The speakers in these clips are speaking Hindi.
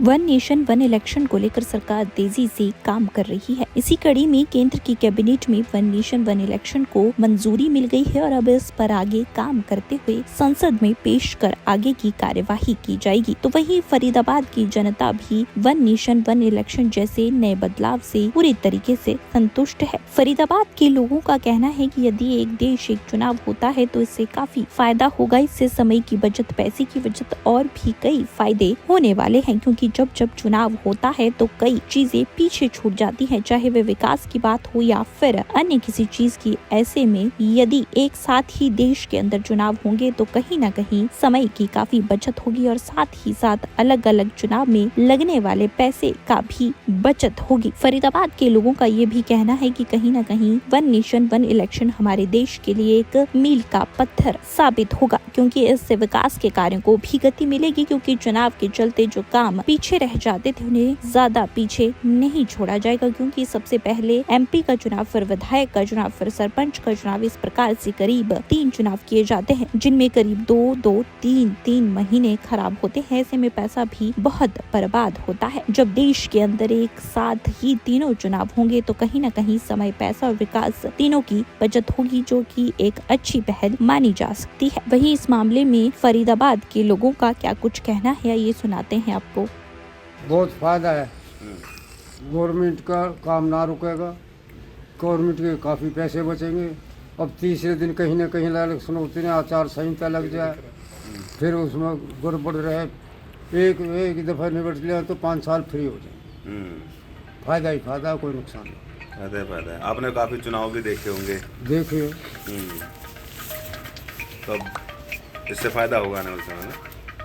वन नेशन वन इलेक्शन को लेकर सरकार तेजी से काम कर रही है। इसी कड़ी में केंद्र की कैबिनेट में वन नेशन वन इलेक्शन को मंजूरी मिल गई है और अब इस पर आगे काम करते हुए संसद में पेश कर आगे की कार्यवाही की जाएगी। तो वहीं फरीदाबाद की जनता भी वन नेशन वन इलेक्शन जैसे नए बदलाव से पूरी तरीके से संतुष्ट है। फरीदाबाद के लोगों का कहना है कि यदि एक देश एक चुनाव होता है तो इससे काफी फायदा होगा। इससे समय की बचत, पैसे की बचत और भी कई फायदे होने वाले हैं, क्योंकि जब जब चुनाव होता है तो कई चीजें पीछे छूट जाती हैं, चाहे वे विकास की बात हो या फिर अन्य किसी चीज की। ऐसे में यदि एक साथ ही देश के अंदर चुनाव होंगे तो कहीं न कहीं समय की काफी बचत होगी और साथ ही साथ अलग अलग चुनाव में लगने वाले पैसे का भी बचत होगी। फरीदाबाद के लोगों का ये भी कहना है कि कहीं न कहीं वन नेशन वन इलेक्शन हमारे देश के लिए एक मील का पत्थर साबित होगा, क्योंकि इससे विकास के कार्यों को भी गति मिलेगी। क्योंकि चुनाव के चलते जो काम पीछे रह जाते थे उन्हें ज्यादा पीछे नहीं छोड़ा जाएगा, क्योंकि सबसे पहले एमपी का चुनाव, फिर विधायक का चुनाव, फिर सरपंच का चुनाव, इस प्रकार से करीब 3 चुनाव किए जाते हैं, जिनमें करीब 2-3 महीने खराब होते हैं। ऐसे में पैसा भी बहुत बर्बाद होता है। जब देश के अंदर एक साथ ही तीनों चुनाव होंगे तो कहीं न कहीं समय, पैसा और विकास तीनों की बचत होगी, जो कि एक अच्छी पहल मानी जा सकती है। वहीं इस मामले में फरीदाबाद के लोगों का क्या कुछ कहना है, ये सुनाते हैं आपको। बहुत फायदा है। गवर्नमेंट का काम ना रुकेगा, गवर्नमेंट के काफ़ी पैसे बचेंगे। अब तीसरे दिन कहीं ना कहीं इलेक्शन होते हैं, आचार संहिता लग जाए, फिर उसमें गड़बड़ रहे, एक दफ़ा निपट लिया तो 5 साल फ्री हो जाए। फायदा ही फायदा, कोई नुकसान नहीं। फायदा है। आपने काफ़ी चुनाव भी देखे होंगे। देखिए तो इससे फायदा होगा ना उसमें ना?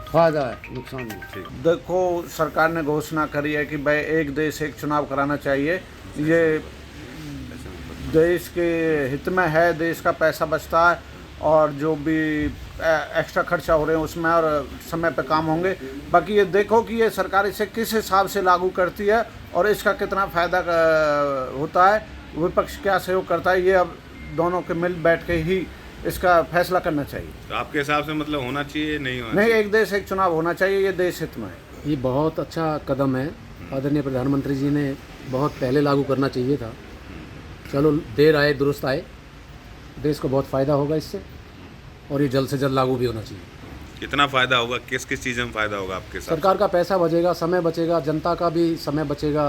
फायदा है, नुकसान नहीं। देखो, सरकार ने घोषणा करी है कि भाई एक देश एक चुनाव कराना चाहिए। ये देश के हित में है, देश का पैसा बचता है और जो भी एक्स्ट्रा खर्चा हो रहे हैं उसमें और समय पे काम होंगे। बाकी ये देखो कि ये सरकार इसे किस हिसाब से लागू करती है और इसका कितना फ़ायदा होता है, विपक्ष क्या सहयोग करता है, ये अब दोनों के मिल बैठ के ही इसका फैसला करना चाहिए। तो आपके हिसाब से मतलब होना चाहिए, नहीं होना नहीं, चाहिए? एक देश एक चुनाव होना चाहिए, ये देश हित में है। ये बहुत अच्छा कदम है। आदरणीय प्रधानमंत्री जी ने बहुत पहले लागू करना चाहिए था। चलो, देर आए दुरुस्त आए। देश को बहुत फ़ायदा होगा इससे और ये जल्द से जल्द लागू भी होना चाहिए। कितना फ़ायदा होगा, किस किस चीज़ में फ़ायदा होगा आपके हिसाब से? सरकार का पैसा बचेगा, समय बचेगा, जनता का भी समय बचेगा।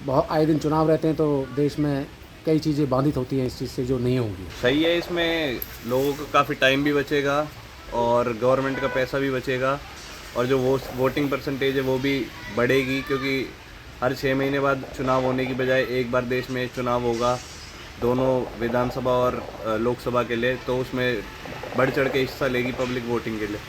बहुत आए दिन चुनाव रहते हैं तो देश में कई चीज़ें बाधित होती हैं इस चीज़ से, जो नहीं होंगी। सही है, इसमें लोगों को काफ़ी टाइम भी बचेगा और गवर्नमेंट का पैसा भी बचेगा और जो वोटिंग परसेंटेज है वो भी बढ़ेगी, क्योंकि हर 6 महीने बाद चुनाव होने की बजाय एक बार देश में चुनाव होगा, दोनों विधानसभा और लोकसभा के लिए, तो उसमें बढ़ चढ़ के हिस्सा लेगी पब्लिक वोटिंग के लिए।